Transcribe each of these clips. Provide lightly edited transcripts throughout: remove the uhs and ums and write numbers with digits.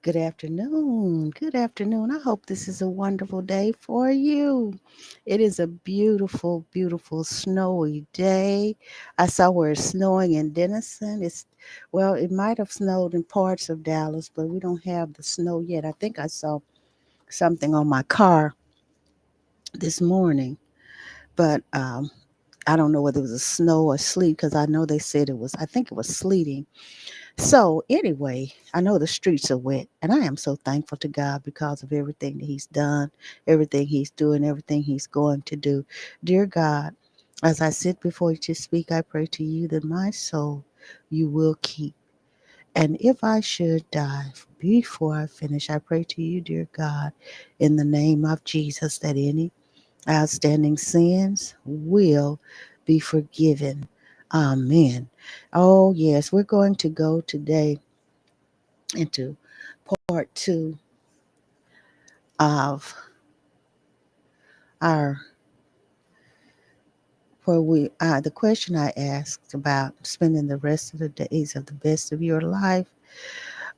Good afternoon. Good afternoon. I hope this is a wonderful day for you. It is a beautiful, beautiful snowy day. I saw where it's snowing in Denison. It might have snowed in parts of Dallas, but we don't have the snow yet. I think I saw something on my car this morning, but I don't know whether it was a snow or sleet because I know they said I think it was sleeting. So, anyway, I know the streets are wet, and I am so thankful to God because of everything that He's done, everything He's doing, everything He's going to do. Dear God, as I sit before you to speak, I pray to you that my soul you will keep. And if I should die before I finish, I pray to you, dear God, in the name of Jesus, that any outstanding sins will be forgiven. Amen. Oh, yes, we're going to go today into part two of our where we the question I asked about spending the rest of the days of the best of your life.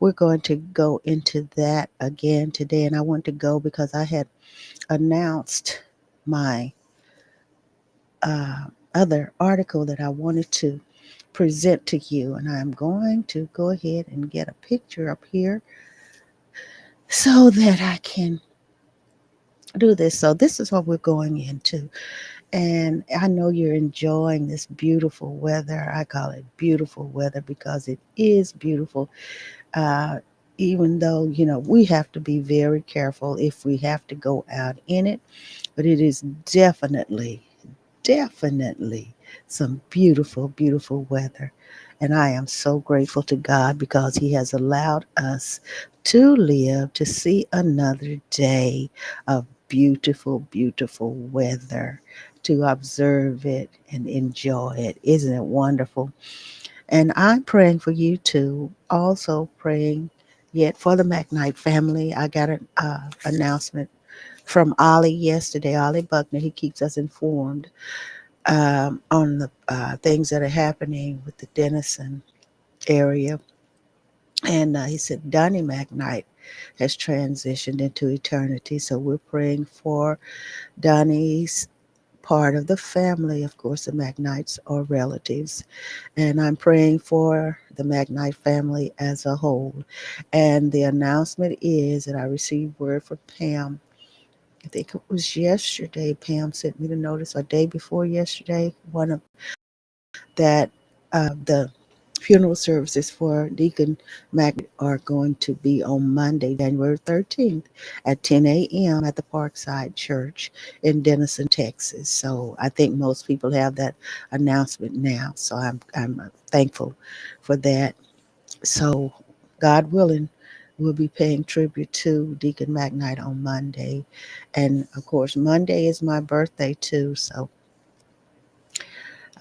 We're going to go into that again today, and I want to go because I had announced my other article that I wanted to present to you, and I'm going to go ahead and get a picture up here so that I can do this. So this is what we're going into. And I know you're enjoying this beautiful weather. I call it beautiful weather because it is beautiful. Uh, Even though, we have to be very careful if we have to go out in it, but it is definitely some beautiful, beautiful weather. And I am so grateful to God because He has allowed us to live to see another day of beautiful, beautiful weather, to observe it and enjoy it. Isn't it wonderful? And I'm praying for you too. Also praying yet for the McKnight family. I got an announcement from Ollie yesterday, Ollie Buckner. He keeps us informed on the things that are happening with the Denison area. And he said Donnie McKnight has transitioned into eternity. So we're praying for Donnie's part of the family. Of course, the McKnights are relatives. And I'm praying for the McKnight family as a whole. And the announcement is that I received word from Pam. I think it was yesterday. Pam sent me the notice, or day before yesterday. One of that the funeral services for Deacon Mac are going to be on Monday, January 13th at 10 a.m. at the Parkside Church in Denison, Texas. So I think most people have that announcement now. So I'm thankful for that. So God willing, we'll be paying tribute to Deacon McKnight on Monday. And of course, Monday is my birthday too. So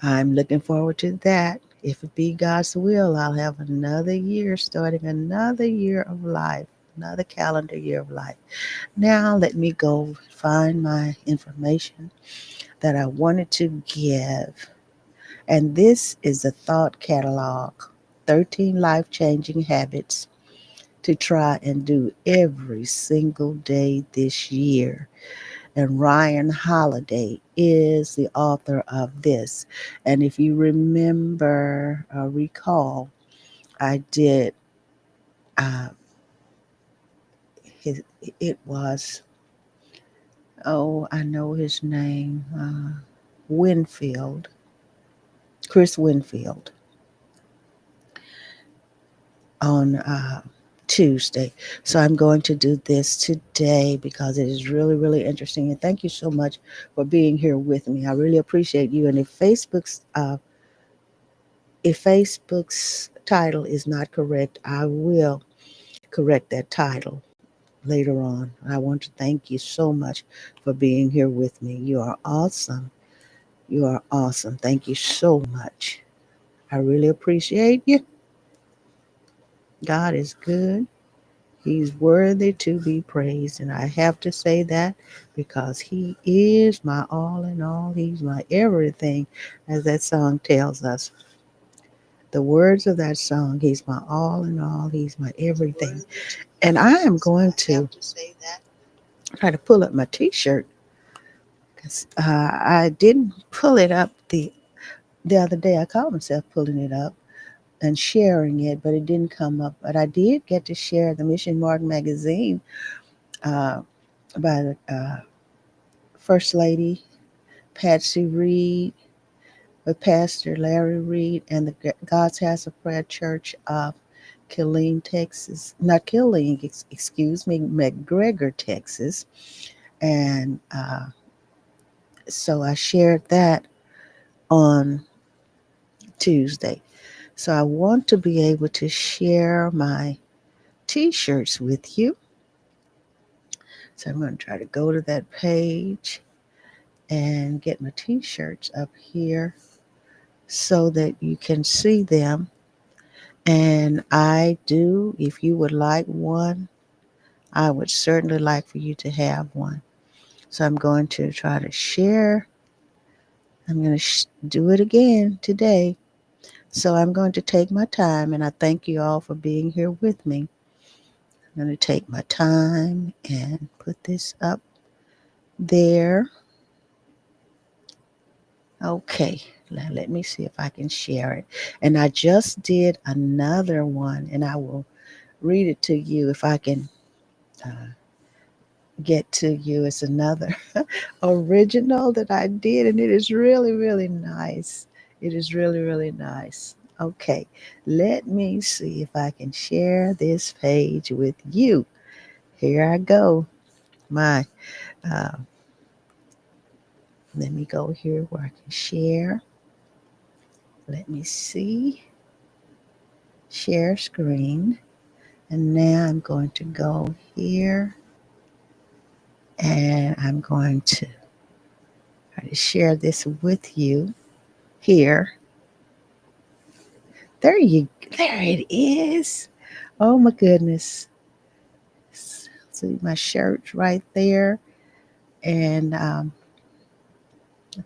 I'm looking forward to that. If it be God's will, I'll have another year, starting another year of life, another calendar year of life. Now, let me go find my information that I wanted to give. And this is the thought catalog, 13 life changing habits to try and do every single day this year. And Ryan Holiday is the author of this. And if you remember, recall, I did, uh, his, it was, oh, I know his name, Winfield, Chris Winfield, on Tuesday. So I'm going to do this today because it is really, really interesting. And thank you so much for being here with me. I really appreciate you. And if Facebook's title is not correct, I will correct that title later on. I want to thank you so much for being here with me. You are awesome. You are awesome. Thank you so much. I really appreciate you. God is good. He's worthy to be praised. And I have to say that because He is my all in all. He's my everything, as that song tells us. The words of that song, He's my all in all. He's my everything. And I am going to try to pull up my T-shirt because I didn't pull it up the other day. I caught myself pulling it up and sharing it, but it didn't come up. But I did get to share the Mission Mark magazine uh, by the First Lady Patsy Reed, with Pastor Larry Reed and the God's House of Prayer Church of Killeen, Texas. Not Killeen, excuse me, McGregor, Texas. And so I shared that on Tuesday. So I want to be able to share my t shirts with you. So I'm going to try to go to that page and get my t shirts up here so that you can see them. And I do, if you would like one, I would certainly like for you to have one. So I'm going to try to share. I'm going to do it again today. So I'm going to take my time, and I thank you all for being here with me. I'm going to take my time and put this up there. Okay, now let me see if I can share it. And I just did another one, and I will read it to you if I can uh, get to you. It's another original that I did, and it is really, really nice. It is really, really nice. Okay, let me see if I can share this page with you. Here I go. My, uh, let me go here where I can share. Let me see. Share screen. And now I'm going to go here and I'm going to try to share this with you here. There you there it is. Oh my goodness. See my shirt right there. And I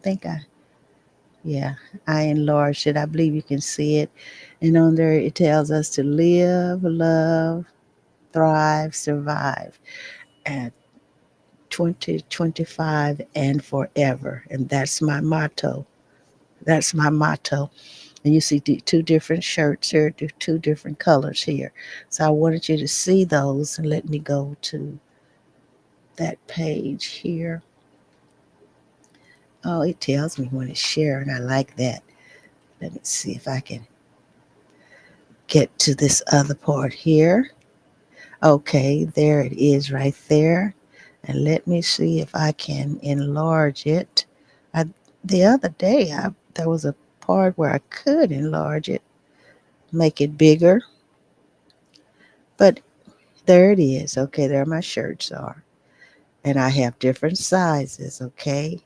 think yeah, I enlarged it. I believe you can see it. And on there it tells us to live, love, thrive, survive at 2025 and forever. And that's my motto. That's my motto. And you see two different shirts here, two different colors here. So I wanted you to see those, and let me go to that page here. Oh, it tells me when it's shared. I like that. Let me see if I can get to this other part here. Okay, there it is right there. And let me see if I can enlarge it. I, the other day, there was a part where I could enlarge it, make it bigger, but there it is. Okay, there my shirts are. And I have different sizes, okay?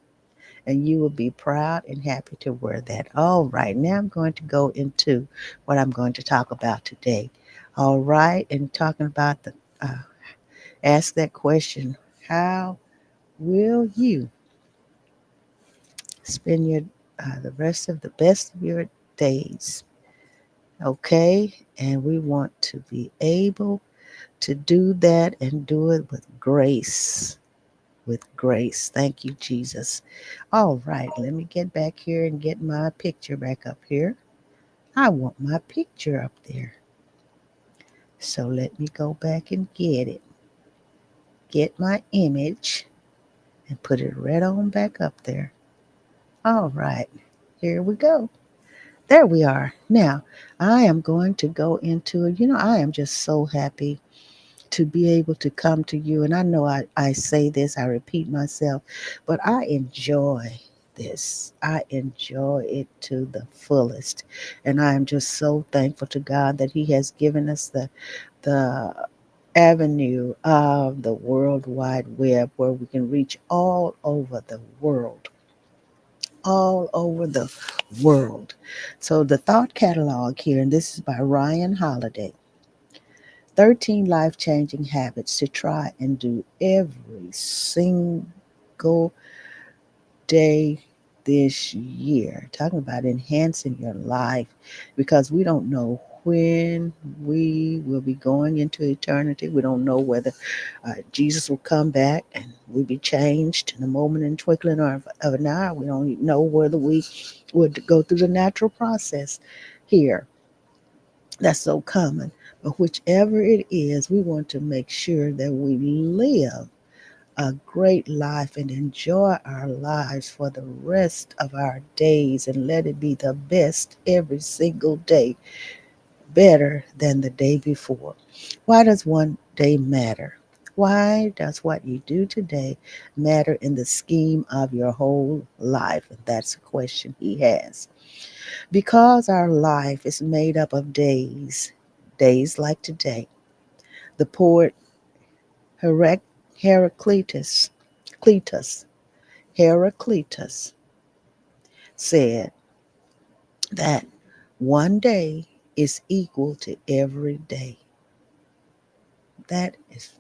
And you will be proud and happy to wear that. All right, now I'm going to go into what I'm going to talk about today. All right, and talking about ask that question, how will you spend the rest of the best of your days? Okay, and we want to be able to do that and do it with grace. With grace. Thank you, Jesus. All right, let me get back here and get my picture back up here. I want my picture up there. So let me go back and get it. Get my image and put it right on back up there. All right, here we go. There we are. Now, I am going to go into it. I am just so happy to be able to come to you. And I know I say this, I repeat myself, but I enjoy this. I enjoy it to the fullest. And I am just so thankful to God that He has given us the avenue of the World Wide Web where we can reach all over the world. All over the world. So the thought catalog here, and this is by Ryan Holiday. 13 life changing habits to try and do every single day this year. Talking about enhancing your life because we don't know when we will be going into eternity. We don't know whether Jesus will come back and we'll be changed in a moment and twinkling of an eye. We don't know whether we would go through the natural process here. That's so common. But whichever it is, we want to make sure that we live a great life and enjoy our lives for the rest of our days and let it be the best every single day, better than the day before. Why does one day matter? Why does what you do today matter in the scheme of your whole life? And that's a question he has. Because our life is made up of days, days like today. The poet Heraclitus, Cletus, Heraclitus said that one day is equal to every day. That is,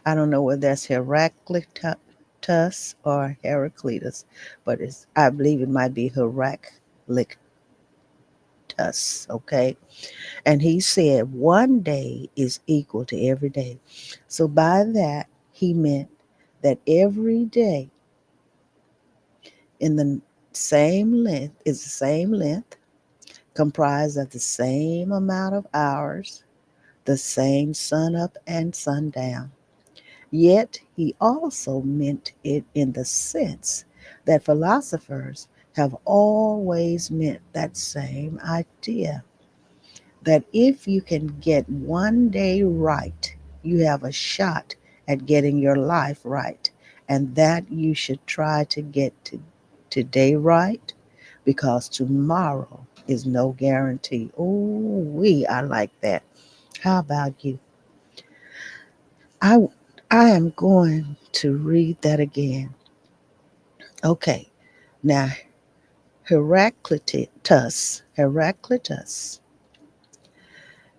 I don't know whether that's Heraclitus or Heraclitus, but I believe it might be Heraclitus, okay? And he said one day is equal to every day. So by that, he meant that every day in the same length is the same length, comprised of the same amount of hours, the same sun up and sundown. Yet he also meant it in the sense that philosophers have always meant that same idea, that if you can get one day right, you have a shot at getting your life right, and that you should try to get today right because tomorrow is no guarantee. Oh, I like that. How about you? I I am going to read that again. Okay. Now, Heraclitus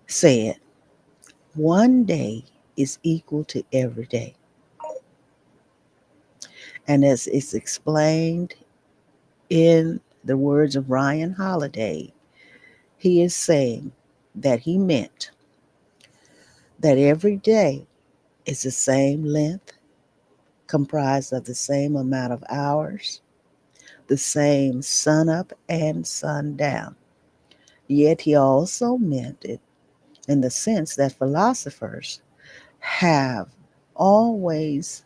said, one day is equal to every day. And as it's explained in the words of Ryan Holiday, he is saying that he meant that every day is the same length, comprised of the same amount of hours, the same sun up and sun down. Yet he also meant it in the sense that philosophers have always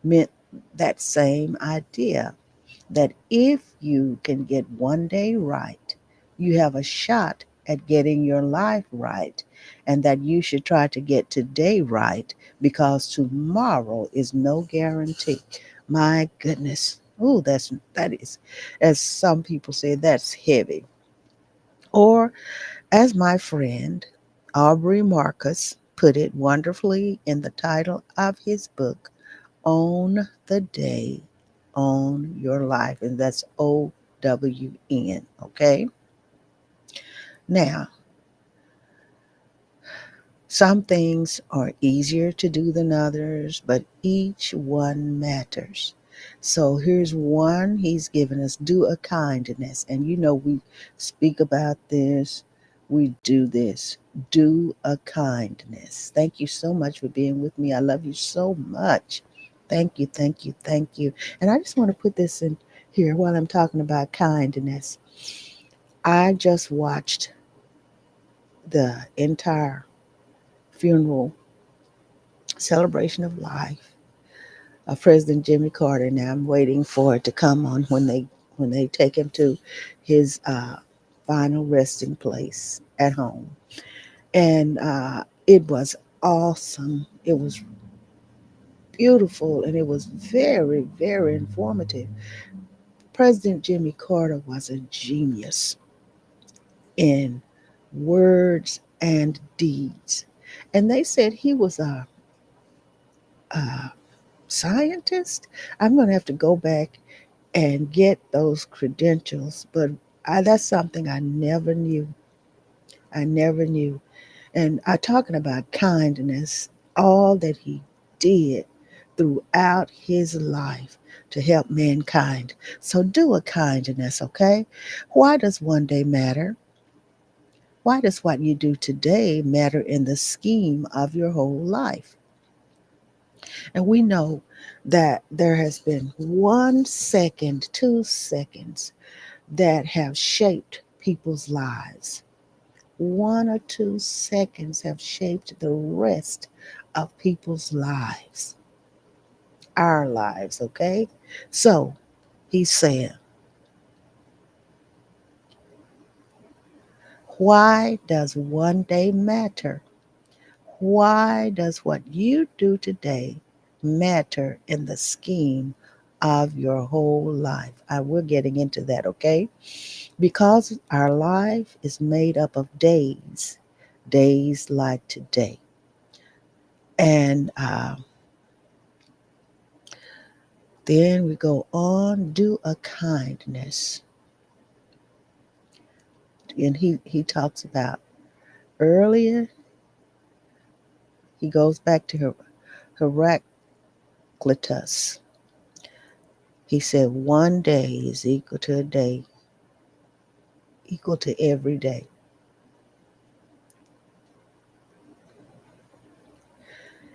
meant that same idea, that if you can get one day right, you have a shot at getting your life right, and that you should try to get today right because tomorrow is no guarantee. My goodness. Oh, that is, as some people say, that's heavy. Or as my friend Aubrey Marcus put it wonderfully in the title of his book, Own the Day, Own Your Life. And that's OWN. Okay. Now, some things are easier to do than others, but each one matters. So here's one he's given us, do a kindness. And we speak about this, we do this. Do a kindness. Thank you so much for being with me. I love you so much. Thank you, thank you, thank you. And I just want to put this in here while I'm talking about kindness. I just watched the entire funeral celebration of life of President Jimmy Carter. Now I'm waiting for it to come on when they take him to his final resting place at home, and it was awesome. It was beautiful, and it was very, very informative. President Jimmy Carter was a genius in words and deeds, and they said he was a scientist. I'm going to have to go back and get those credentials. But that's something I never knew. I never knew. And I talking about kindness, all that he did throughout his life. to help mankind. So do a kindness, okay? Why does one day matter? Why does what you do today matter in the scheme of your whole life? And we know that there has been 1 second, 2 seconds that have shaped people's lives. 1 or 2 seconds have shaped the rest of people's lives, our lives, okay? So he's saying, why does one day matter? Why does what you do today matter in the scheme of your whole life? We're getting into that, okay? Because our life is made up of days, days like today. And then we go on, do a kindness. And he talks about earlier, he goes back to Heraclitus. He said, one day is equal to a day, equal to every day.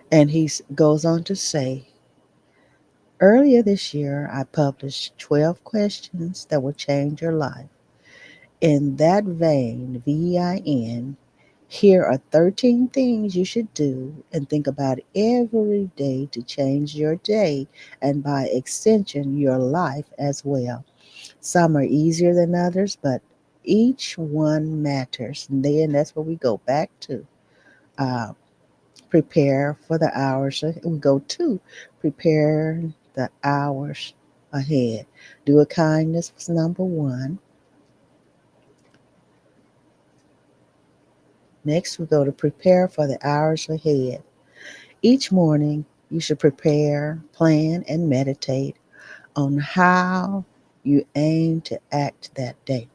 And he goes on to say, earlier this year, I published 12 questions that will change your life. In that vein, VIN, here are 13 things you should do and think about every day to change your day and by extension, your life as well. Some are easier than others, but each one matters. And then that's where we go back to. Uh, prepare for the hours. We go to prepare the hours ahead. Do a kindness was number one. Next, we go to prepare for the hours ahead. Each morning, you should prepare, plan, and meditate on how you aim to act that day.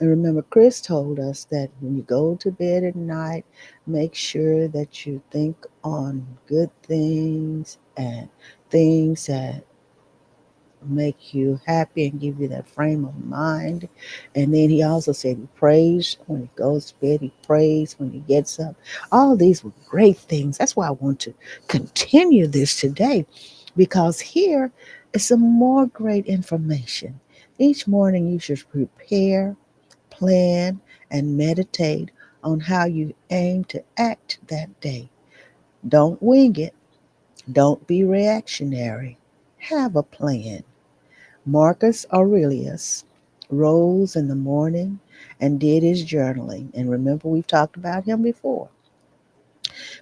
And remember, Chris told us that when you go to bed at night, make sure that you think on good things and things that make you happy and give you that frame of mind. And then he also said he prays when he goes to bed, he prays when he gets up. All these were great things. That's why I want to continue this today because here is some more great information. Each morning you should prepare, plan, and meditate on how you aim to act that day. Don't wing it. Don't be reactionary. Have a plan. Marcus Aurelius rose in the morning and did his journaling. And remember, we've talked about him before,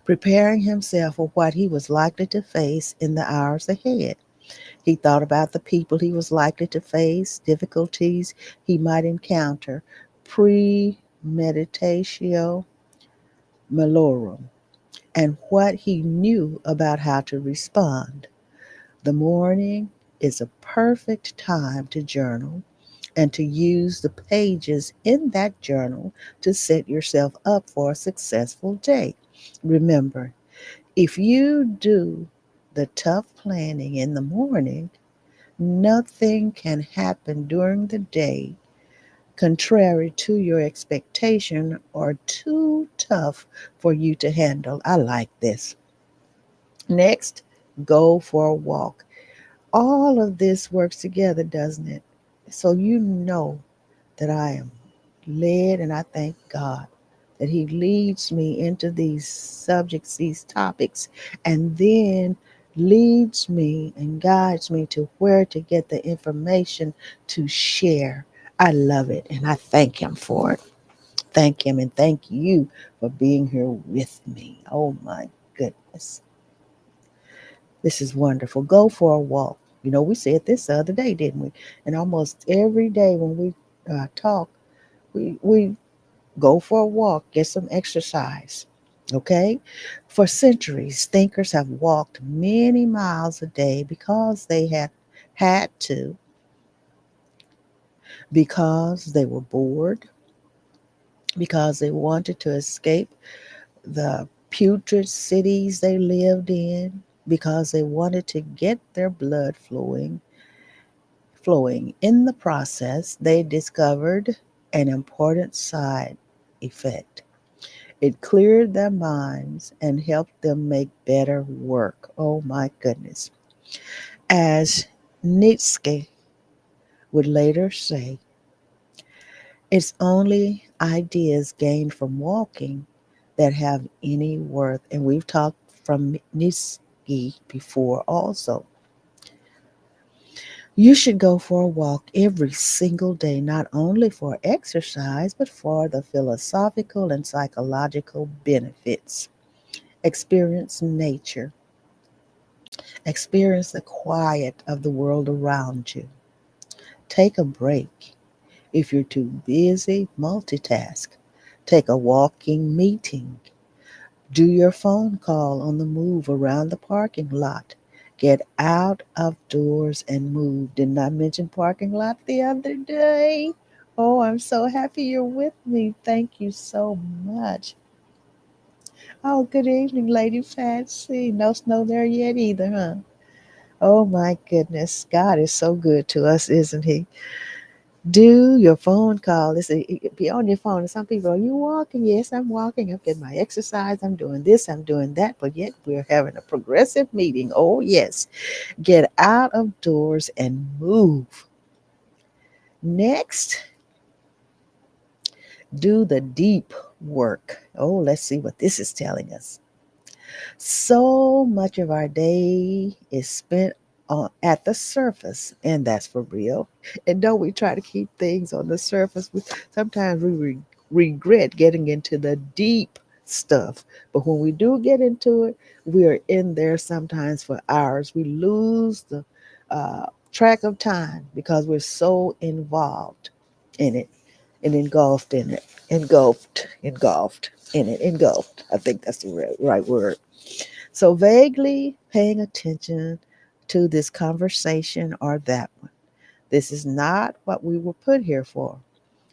preparing himself for what he was likely to face in the hours ahead. He thought about the people he was likely to face, difficulties he might encounter, premeditatio malorum, and what he knew about how to respond. The morning is a perfect time to journal and to use the pages in that journal to set yourself up for a successful day. Remember, if you do the tough planning in the morning, nothing can happen during the day contrary to your expectation or too tough for you to handle. I like this. Next, go for a walk. All of this works together, doesn't it? So you know that I am led, and I thank God that He leads me into these subjects, these topics, and then leads me and guides me to where to get the information to share. I love it, and I thank Him for it. Thank Him, and thank you for being here with me. Oh my goodness. This is wonderful. Go for a walk. You know, we said this the other day, didn't we? And almost every day when we talk, we go for a walk, get some exercise. Okay? For centuries, thinkers have walked many miles a day because they had to, because they were bored, because they wanted to escape the putrid cities they lived in, because they wanted to get their blood flowing, flowing. In the process, they discovered an important side effect. It cleared their minds and helped them make better work. Oh my goodness. As Nietzsche would later say, it's only ideas gained from walking that have any worth. And we've talked from Nietzsche before also. You should go for a walk every single day, not only for exercise, but for the philosophical and psychological benefits. Experience nature, experience the quiet of the world around you. Take a break. If you're too busy, multitask. Take a walking meeting. Do your phone call on the move around the parking lot. Get out of doors and move. Didn't I mention parking lot the other day? Oh, I'm so happy you're with me. Thank you so much. Oh, good evening, Lady Fancy. No snow there yet either, huh? Oh my goodness. God is so good to us, isn't he? Do your phone call. Listen, be on your phone. And some people, are you walking? Yes, I'm walking. I'm getting my exercise. I'm doing this. I'm doing that. But yet we're having a progressive meeting. Oh, yes. Get out of doors and move. Next, do the deep work. Oh, let's see what this is telling us. So much of our day is spent at the surface, and that's for real. And don't we try to keep things on the surface? Sometimes we regret getting into the deep stuff, but when we do get into it, we are in there sometimes for hours. We lose the track of time because we're so involved in it and engulfed in it, engulfed in it, engulfed. I think that's the right word. So, vaguely paying attention to this conversation or that one. This is not what we were put here for.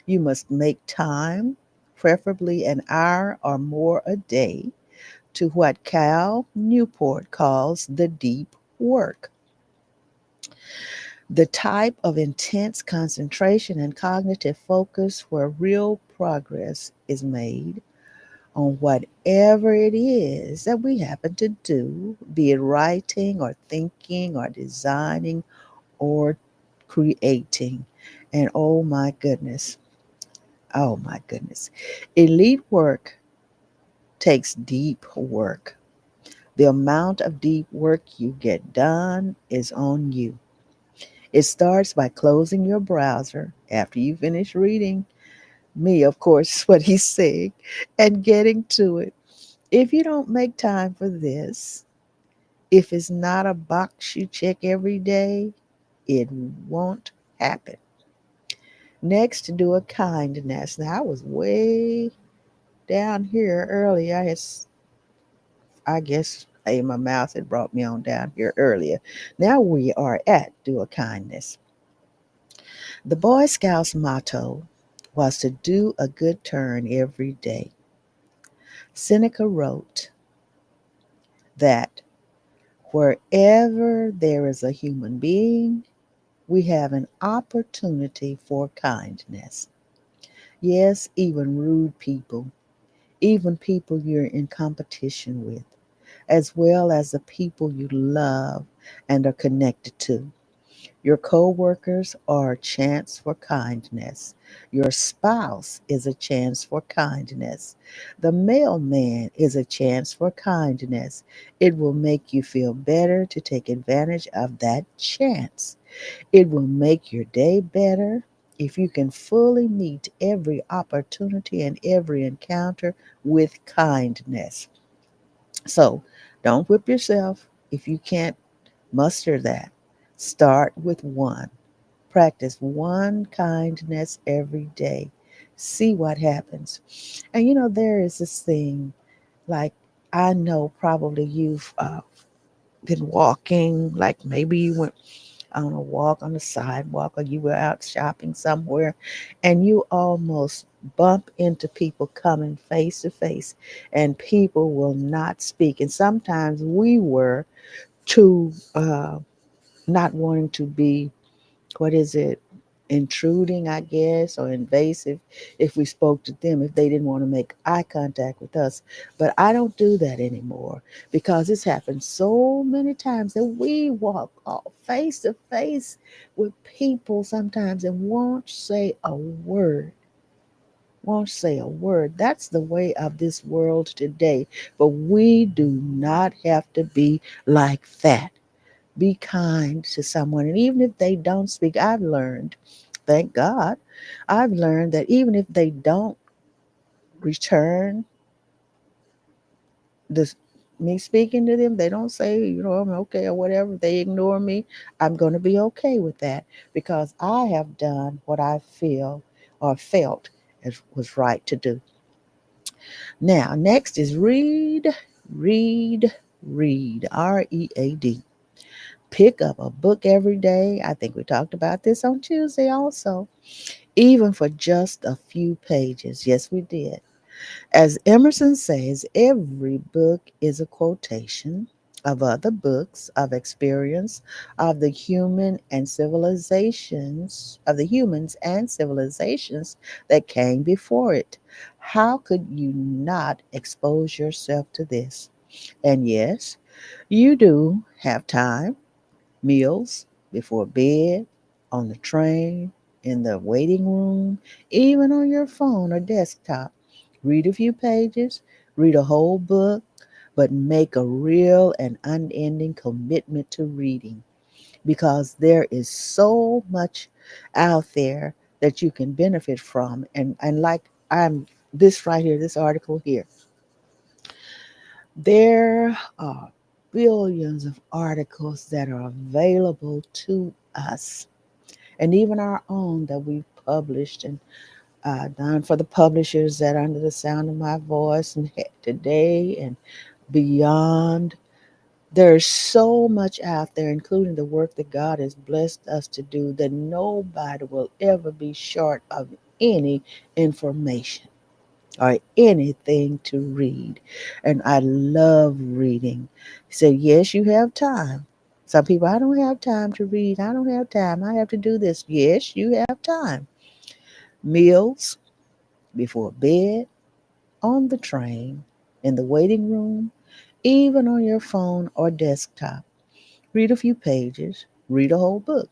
You must make time, preferably an hour or more a day, to what Cal Newport calls the deep work. The type of intense concentration and cognitive focus where real progress is made on whatever it is that we happen to do, be it writing or thinking or designing or creating. And oh my goodness, elite work takes deep work. The amount of deep work you get done is on you. It starts by closing your browser after you finish reading me, of course, what he's saying, and getting to it. If you don't make time for this, if it's not a box you check every day, it won't happen. Next, do a kindness. Now, I was way down here earlier. I guess, hey, my mouse had brought me on down here earlier. Now we are at do a kindness. The Boy Scouts motto was to do a good turn every day. Seneca wrote that wherever there is a human being, we have an opportunity for kindness. Yes, even rude people, even people you're in competition with, as well as the people you love and are connected to. Your co-workers are a chance for kindness. Your spouse is a chance for kindness. The mailman is a chance for kindness. It will make you feel better to take advantage of that chance. It will make your day better if you can fully meet every opportunity and every encounter with kindness. So don't whip yourself if you can't muster that. Start with one. Practice one kindness every day. See what happens. And there is this thing like I know probably you've been walking, like maybe you went on a walk on the sidewalk or you were out shopping somewhere and you almost bump into people coming face to face and people will not speak. And sometimes we were too not wanting to be what is it, intruding, I guess, or invasive if we spoke to them if they didn't want to make eye contact with us. But I don't do that anymore because it's happened so many times that we walk face to face with people sometimes and won't say a word. Won't say a word. That's the way of this world today. But we do not have to be like that. Be kind to someone. And even if they don't speak, I've learned, thank God, I've learned that even if they don't return this me speaking to them, they don't say, I'm okay or whatever, they ignore me, I'm going to be okay with that because I have done what I feel or felt as was right to do. Now, next is read, read, READ. Pick up a book every day. I think we talked about this on Tuesday also, even for just a few pages. Yes, we did. As Emerson says, every book is a quotation of other books of experience of the humans and civilizations that came before it. How could you not expose yourself to this? And yes, you do have time, meals, before bed, on the train, in the waiting room, even on your phone or desktop. Read a few pages, read a whole book, but make a real and unending commitment to reading because there is so much out there that you can benefit from. And like I'm this right here, this article here, there are billions of articles that are available to us, and even our own that we've published and done for the publishers that are under the sound of my voice and today and beyond. There's so much out there, including the work that God has blessed us to do, that nobody will ever be short of any information or anything to read. And I love reading. He said, yes, you have time. Some people, I don't have time to read. I don't have time. I have to do this. Yes, you have time. Meals, before bed, on the train, in the waiting room, even on your phone or desktop. Read a few pages, read a whole book.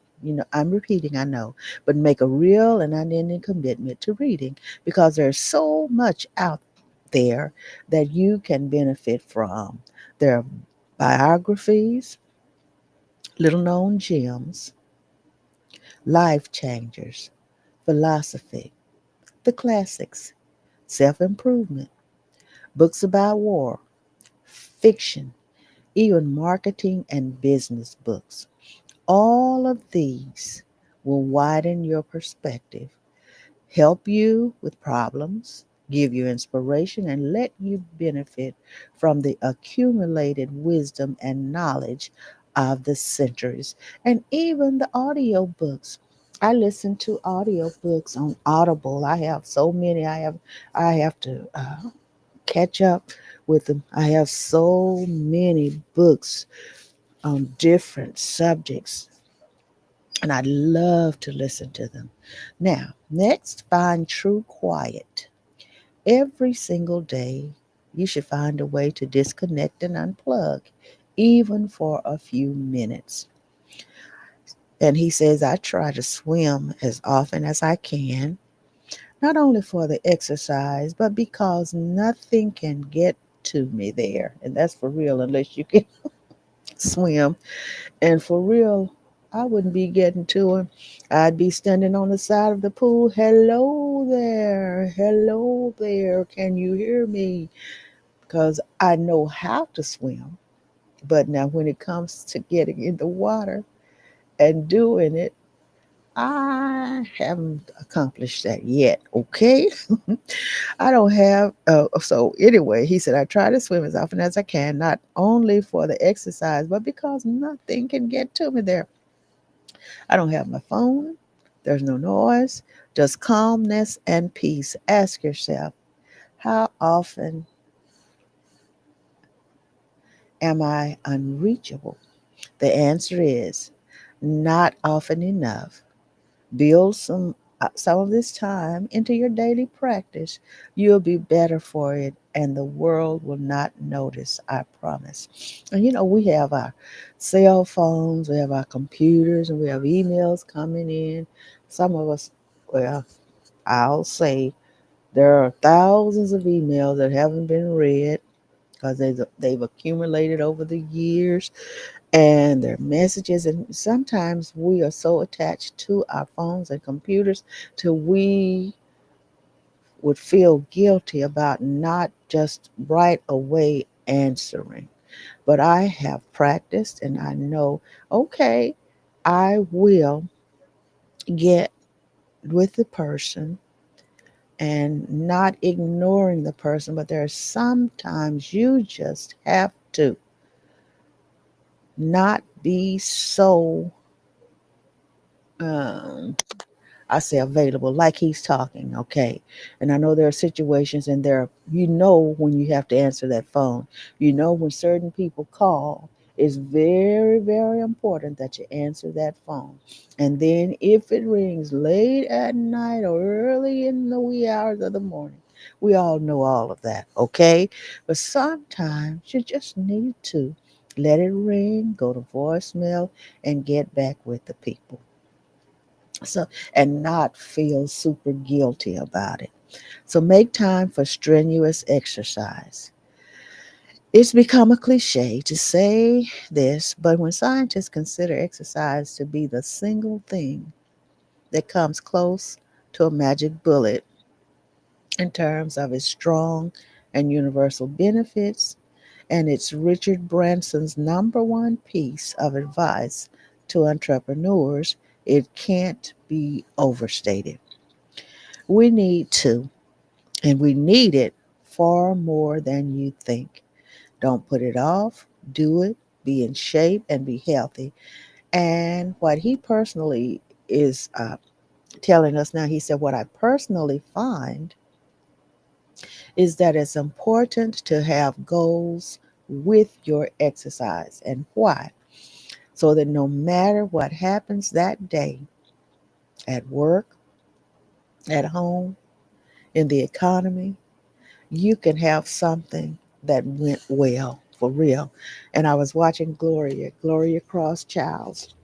I'm repeating, I know, but make a real and unending commitment to reading because there's so much out there that you can benefit from. There are biographies, little known gems, life changers, philosophy, the classics, self improvement, books about war, fiction, even marketing and business books. All of these will widen your perspective, help you with problems, give you inspiration, and let you benefit from the accumulated wisdom and knowledge of the centuries. And even the audio books. I listen to audio books on Audible. I have so many. I have to catch up with them. I have so many books on different subjects, and I love to listen to them. Now, next, find true quiet. Every single day, you should find a way to disconnect and unplug, even for a few minutes. And he says, I try to swim as often as I can, not only for the exercise, but because nothing can get to me there. And that's for real, unless you can swim. And for real, I wouldn't be getting to him. I'd be standing on the side of the pool. Hello there. Hello there. Can you hear me? Because I know how to swim. But now, when it comes to getting in the water and doing it, I haven't accomplished that yet. Okay. I don't have. So, anyway, he said, I try to swim as often as I can, not only for the exercise, but because nothing can get to me there. I don't have my phone. There's no noise, just calmness and peace. Ask yourself, how often am I unreachable? The answer is not often enough. Build some of this time into your daily practice. You'll be better for it, and the world will not notice, I promise. And we have our cell phones, we have our computers, and we have emails coming in. Some of us, well, I'll say there are thousands of emails that haven't been read because they've accumulated over the years, and their messages. And sometimes we are so attached to our phones and computers till we would feel guilty about not just right away answering. But I have practiced and I know, okay, I will get with the person and not ignoring the person, but there are sometimes you just have to not be so um, I say available, like he's talking, okay. And I know there are situations and when you have to answer that phone. When certain people call, it's very, very important that you answer that phone. And then if it rings late at night or early in the wee hours of the morning, we all know all of that, okay? But sometimes you just need to let it ring, go to voicemail, and get back with the people. So, and not feel super guilty about it. So make time for strenuous exercise. It's become a cliche to say this, but when scientists consider exercise to be the single thing that comes close to a magic bullet in terms of its strong and universal benefits, and it's Richard Branson's number one piece of advice to entrepreneurs, it can't be overstated. We need to, and we need it far more than you think. Don't put it off. Do it. Be in shape and be healthy. And what he personally is telling us now, he said, what I personally find is that it's important to have goals with your exercise. And why? So that no matter what happens that day at work, at home, in the economy, you can have something that went well for real. And I was watching Gloria Cross Childs.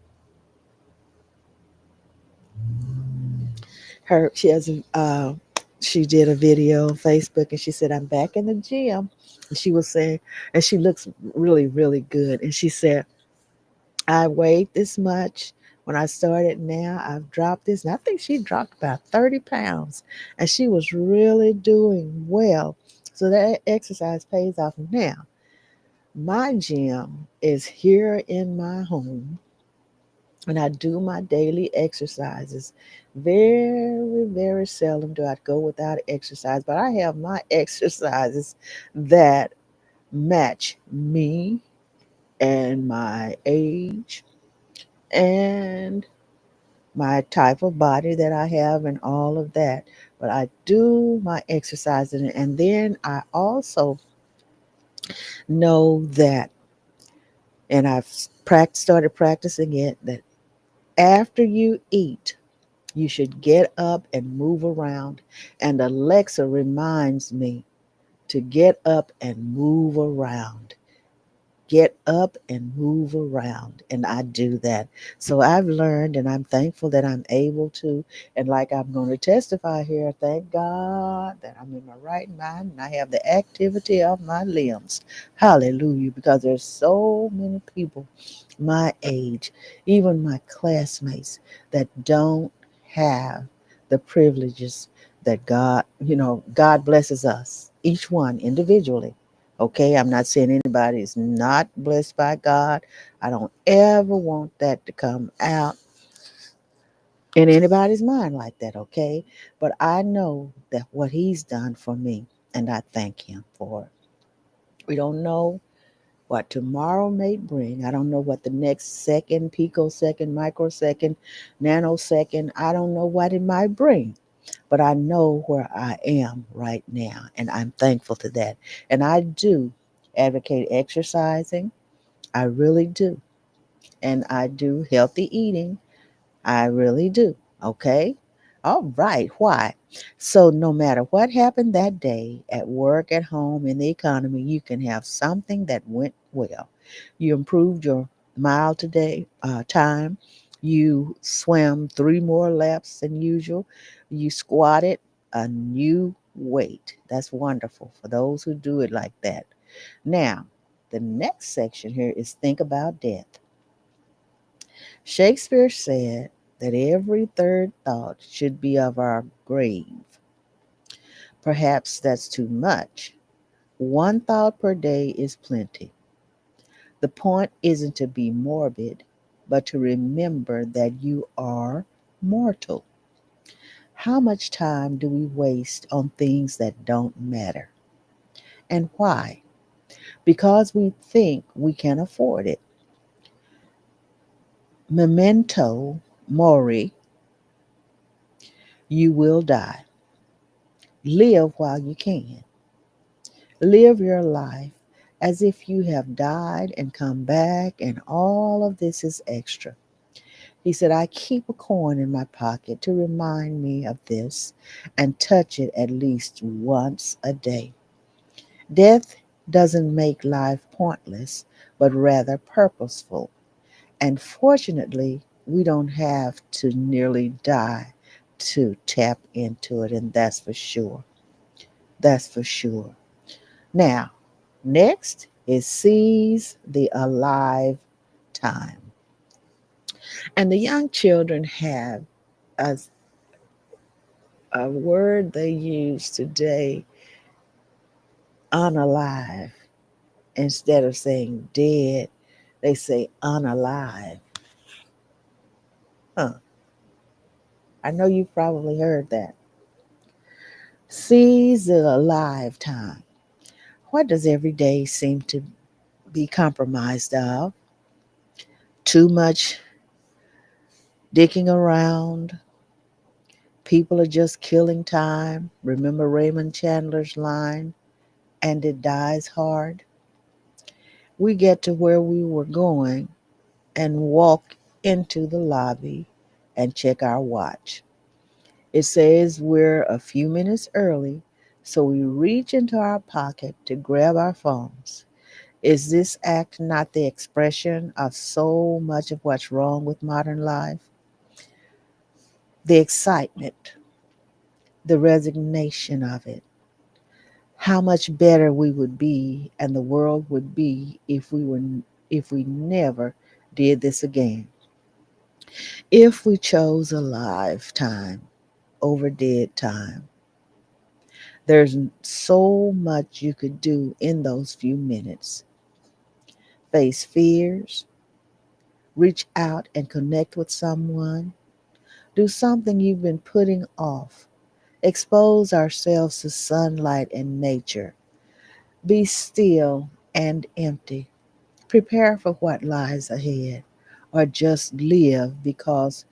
Her she has she did a video on Facebook and she said, I'm back in the gym. And she was saying, and she looks really, really good. And she said, I weighed this much when I started. Now I've dropped this. And I think she dropped about 30 pounds. And she was really doing well. So that exercise pays off now. My gym is here in my home, and I do my daily exercises. Very, very seldom do I go without exercise, but I have my exercises that match me and my age and my type of body that I have and all of that. But I do my exercises, and then I also know that, and started practicing it, that after you eat, you should get up and move around. And Alexa reminds me to get up and move around. Get up and move around. And I do that. So I've learned and I'm thankful that I'm able to. And like I'm going to testify here, thank God that I'm in my right mind and I have the activity of my limbs. Hallelujah. Because there's so many people my age, even my classmates, that don't have the privileges that God blesses us, each one individually. Okay, I'm not saying anybody is not blessed by God. I don't ever want that to come out in anybody's mind like that, okay? But I know that what He's done for me, and I thank Him for it. We don't know what tomorrow may bring. I don't know what the next second, picosecond, microsecond, nanosecond, I don't know what it might bring. But I know where I am right now, and I'm thankful to that. And I do advocate exercising. I really do. And I do healthy eating. I really do. Okay. All right. Why? So, no matter what happened that day at work, at home, in the economy, you can have something that went well. You improved your mile today time. You swam 3 more laps than usual. You squatted a new weight. That's wonderful for those who do it like that. Now, the next section here is think about death. Shakespeare said that every third thought should be of our grave. Perhaps that's too much. One thought per day is plenty. The point isn't to be morbid, but to remember that you are mortal. How much time do we waste on things that don't matter? And why? Because we think we can afford it. Memento mori, you will die. Live while you can. Live your life as if you have died and come back, and all of this is extra. He said, I keep a coin in my pocket to remind me of this and touch it at least once a day. Death doesn't make life pointless, but rather purposeful. And fortunately, we don't have to nearly die to tap into it, and that's for sure. That's for sure. Now, next is seize the alive time. And the young children have a, a word they use today, unalive. Instead of saying dead, they say unalive. Huh. I know you've probably heard that. Seize the alive time. What does every day seem to be compromised of? Too much dicking around. People are just killing time. Remember Raymond Chandler's line, and it dies hard? We get to where we were going and walk into the lobby and check our watch. It says we're a few minutes early, so we reach into our pocket to grab our phones. Is this act not the expression of so much of what's wrong with modern life? The excitement, the resignation of it. How much better we would be and the world would be if we never did this again. If we chose a lifetime over dead time. There's so much you could do in those few minutes. Face fears, reach out and connect with someone, do something you've been putting off, expose ourselves to sunlight and nature, be still and empty, prepare for what lies ahead, or just live because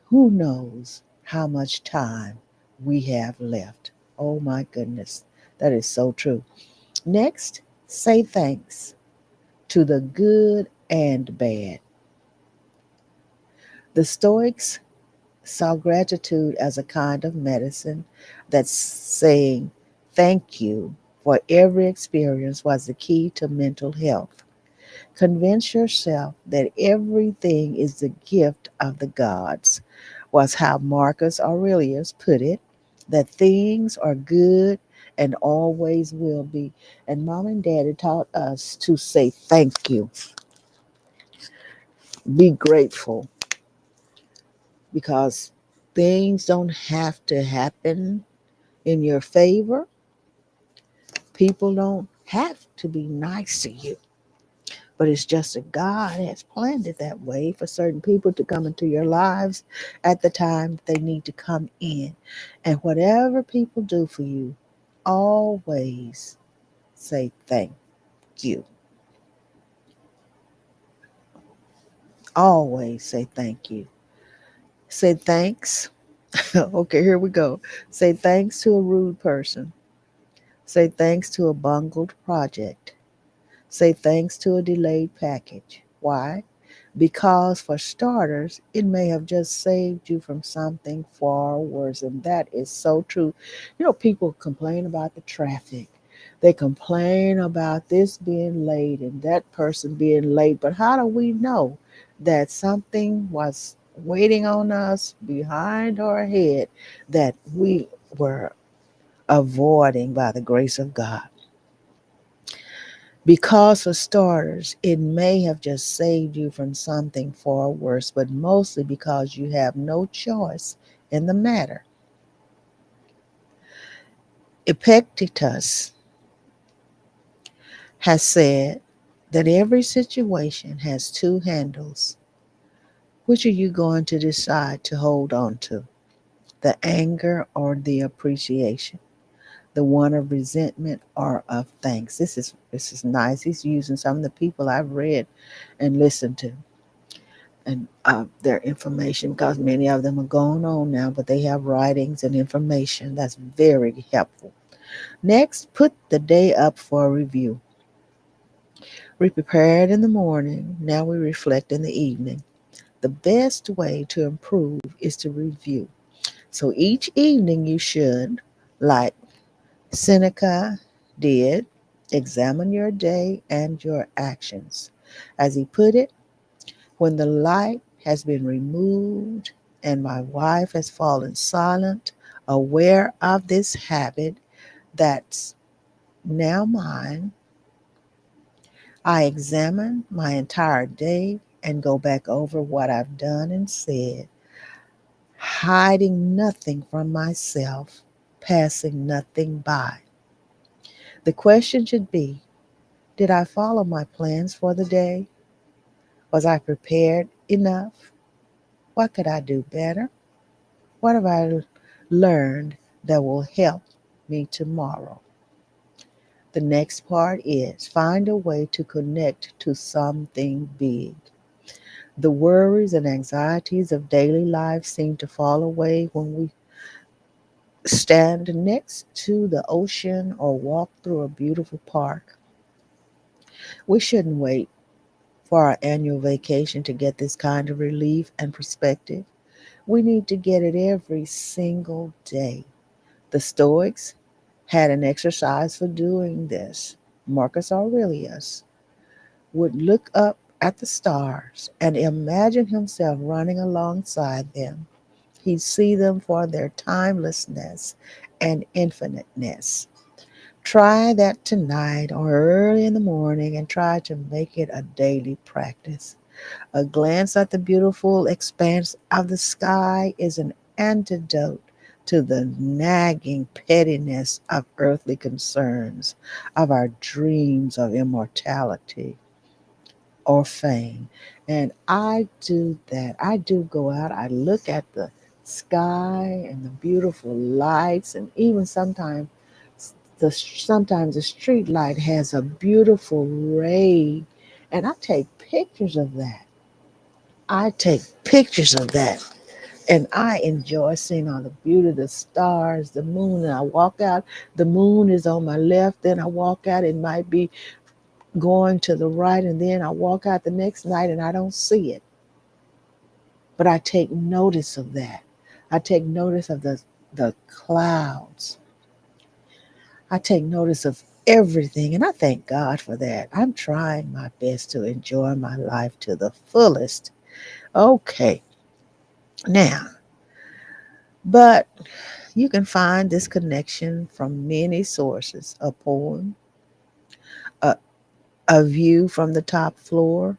who knows how much time we have left. Oh my goodness, that is so true. Next, say thanks to the good and bad. The Stoics saw gratitude as a kind of medicine that's saying thank you for every experience was the key to mental health. Convince yourself that everything is the gift of the gods, was how Marcus Aurelius put it, that things are good and always will be. And mom and daddy taught us to say thank you, be grateful, because things don't have to happen in your favor. People don't have to be nice to you. But it's just that God has planned it that way for certain people to come into your lives at the time they need to come in. And whatever people do for you, always say thank you. Always say thank you. Say thanks. Okay, here we go. Say thanks to a rude person. Say thanks to a bungled project. Say thanks to a delayed package. Why? Because, for starters, it may have just saved you from something far worse. And that is so true. People complain about the traffic, they complain about this being late and that person being late. But how do we know that something was waiting on us behind or ahead that we were avoiding by the grace of God? Because, for starters, it may have just saved you from something far worse, but mostly because you have no choice in the matter. Epictetus has said that every situation has two handles. Which are you going to decide to hold on to? The anger or the appreciation? The one of resentment or of thanks? This is nice. He's using some of the people I've read and listened to, and their information, because many of them are going on now, but they have writings and information that's very helpful. Next, put the day up for review. We prepared in the morning, now we reflect in the evening. The best way to improve is to review. So each evening you should, like Seneca did, examine your day and your actions. As he put it, when the light has been removed and my wife has fallen silent, aware of this habit that's now mine, I examine my entire day and go back over what I've done and said, hiding nothing from myself, passing nothing by. The question should be, did I follow my plans for the day? Was I prepared enough? What could I do better? What have I learned that will help me tomorrow? The next part is find a way to connect to something big. The worries and anxieties of daily life seem to fall away when we stand next to the ocean or walk through a beautiful park. We shouldn't wait for our annual vacation to get this kind of relief and perspective. We need to get it every single day. The Stoics had an exercise for doing this. Marcus Aurelius would look up at the stars and imagine himself running alongside them. He'd see them for their timelessness and infiniteness. Try that tonight or early in the morning and try to make it a daily practice. A glance at the beautiful expanse of the sky is an antidote to the nagging pettiness of earthly concerns, of our dreams of immortality or fame. And I do that. I do go out, I look at the sky and the beautiful lights, and even sometimes the street light has a beautiful ray, and I take pictures of that. I take pictures of that. And I enjoy seeing all the beauty, the stars, the moon. And I walk out, the moon is on my left. Then I walk out, it might be going to the right. And then I walk out the next night and I don't see it. But I take notice of that. I take notice of the clouds. I take notice of everything. And I thank God for that. I'm trying my best to enjoy my life to the fullest. Okay, now, but you can find this connection from many sources: a poem, a, a view from the top floor,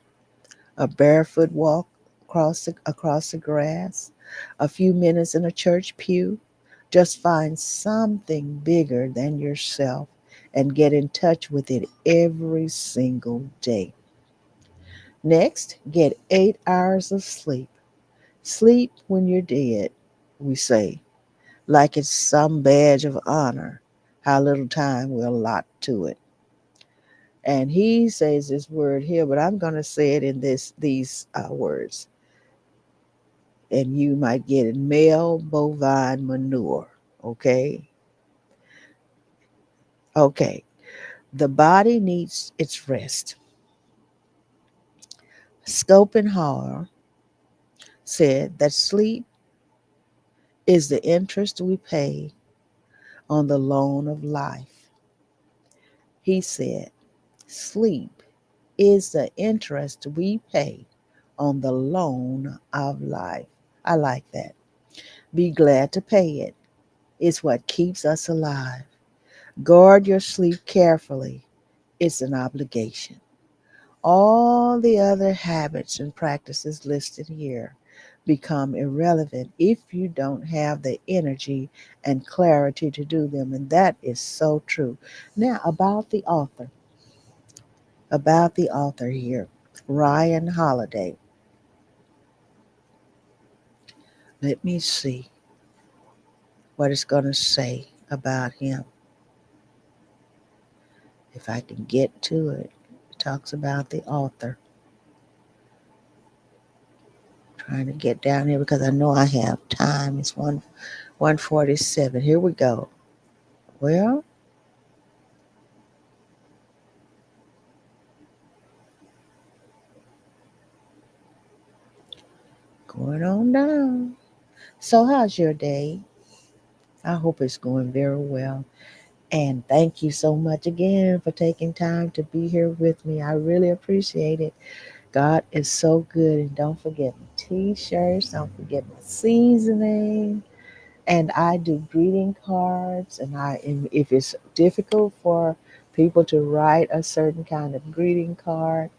a barefoot walk across the grass, a few minutes in a church pew. Just find something bigger than yourself and get in touch with it every single day. Next, get 8 hours of sleep. Sleep when you're dead, we say, like it's some badge of honor, how little time we'll allot to it. And he says this word here, but I'm going to say it in these words, and you might get it: male bovine manure. Okay, okay. The body needs its rest. Schopenhauer said that sleep is the interest we pay on the loan of life. He said, sleep is the interest we pay on the loan of life. I like that. Be glad to pay it. It's what keeps us alive. Guard your sleep carefully. It's an obligation. All the other habits and practices listed here become irrelevant if you don't have the energy and clarity to do them. And that is so true. Now, about the author here, Ryan Holiday. Let me see what it's going to say about him. If I can get to it, it talks about the author. Trying to get down here because I know I have time. It's 147. Here we go. Well, going on down. So, how's your day? I hope it's going very well. And thank you so much again for taking time to be here with me. I really appreciate it. God is so good. And don't forget my t shirts, don't forget my seasoning. And I do greeting cards. And if it's difficult for people to write a certain kind of greeting card,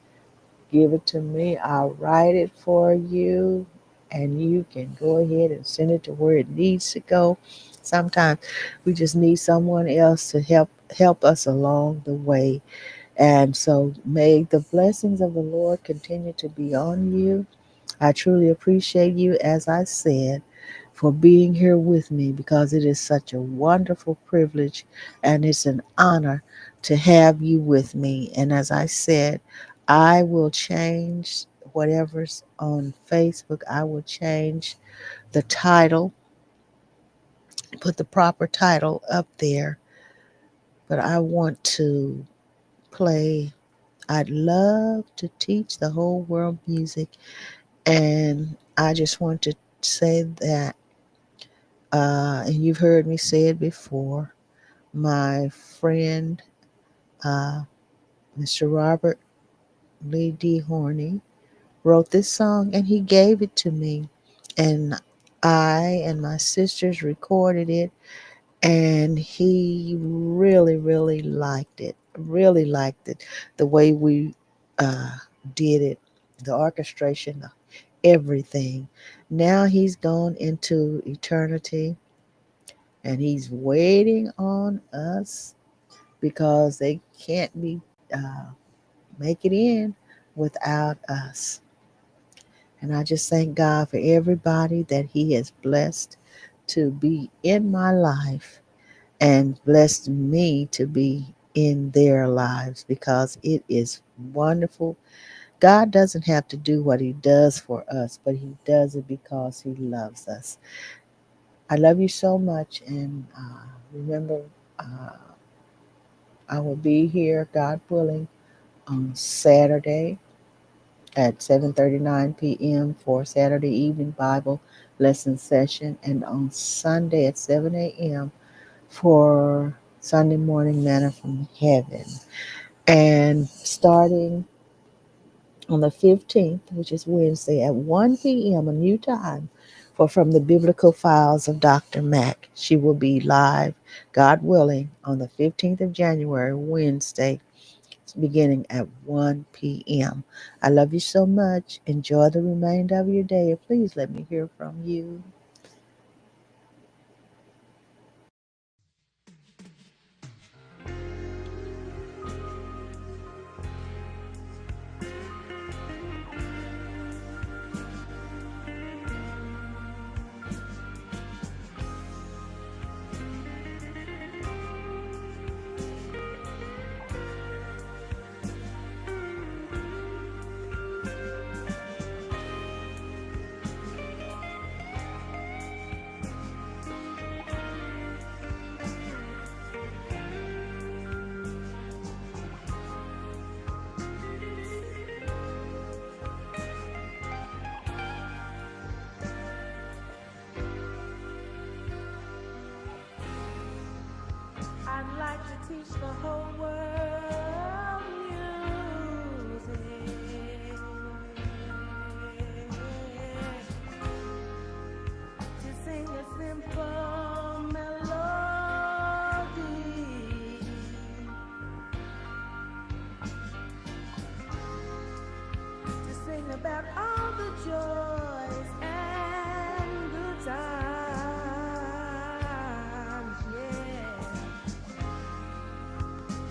give it to me. I'll write it for you, and you can go ahead and send it to where it needs to go. Sometimes we just need someone else to help us along the way. And so may the blessings of the Lord continue to be on you. I truly appreciate you, as I said, for being here with me because it is such a wonderful privilege and it's an honor to have you with me. And as I said, I will change whatever's on Facebook, I will change the title, put the proper title up there. But I want to play, I'd love to teach the whole world music. And I just want to say that, and you've heard me say it before, my friend, uh, Mr. Robert Lee D. Horney, wrote this song and he gave it to me. And I and my sisters recorded it, and he really, really liked it. Really liked it. The way we uh, did it, the orchestration, everything. Now he's gone into eternity and he's waiting on us because they can't be uh, make it in without us. And I just thank God for everybody that He has blessed to be in my life and blessed me to be in their lives because it is wonderful. God doesn't have to do what He does for us, but He does it because He loves us. I love you so much, and remember, uh, I will be here, God willing, on Saturday at 7:39 p.m. for Saturday evening Bible lesson session, and on Sunday at 7 a.m. for Sunday morning manna from heaven. And starting on the 15th, which is Wednesday at 1 p.m., a new time for From the Biblical Files of Dr. Mack. She will be live, God willing, on the 15th of January, Wednesday, beginning at 1 p.m. I love you so much. Enjoy the remainder of your day. Please let me hear from you. teach the whole world music, to sing a simple melody, to sing about all the joys and good times, yeah.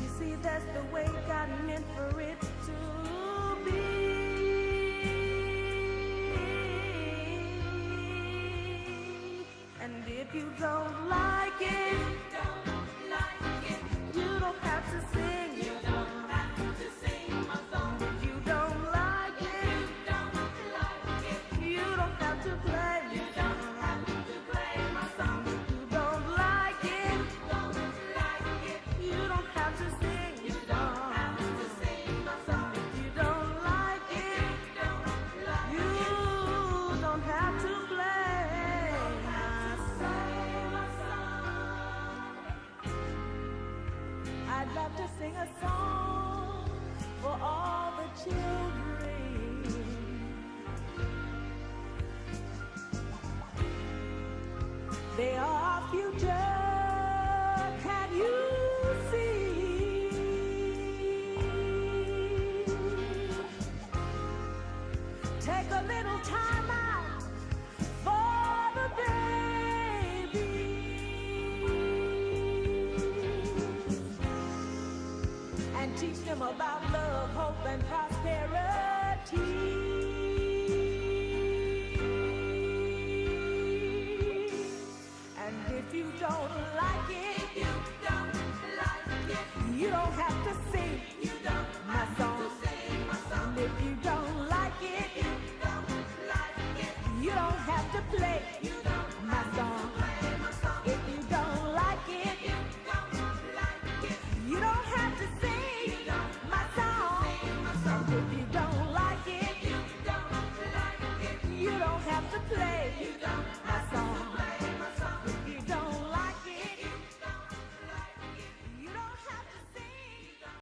You see, that's the way God meant for it to be. And if you don't like it, you don't have to sing. You don't have to sing my song. If you don't like it, you don't have to play. You don't have to play my song. If you don't like it, you don't have to sing. You don't have to sing my song. If you don't like it, you don't have to play my song. I'd love to sing a song for all the children. They are our future, can you see? Take a little time out for the babies and teach them about love, hope, and prosperity.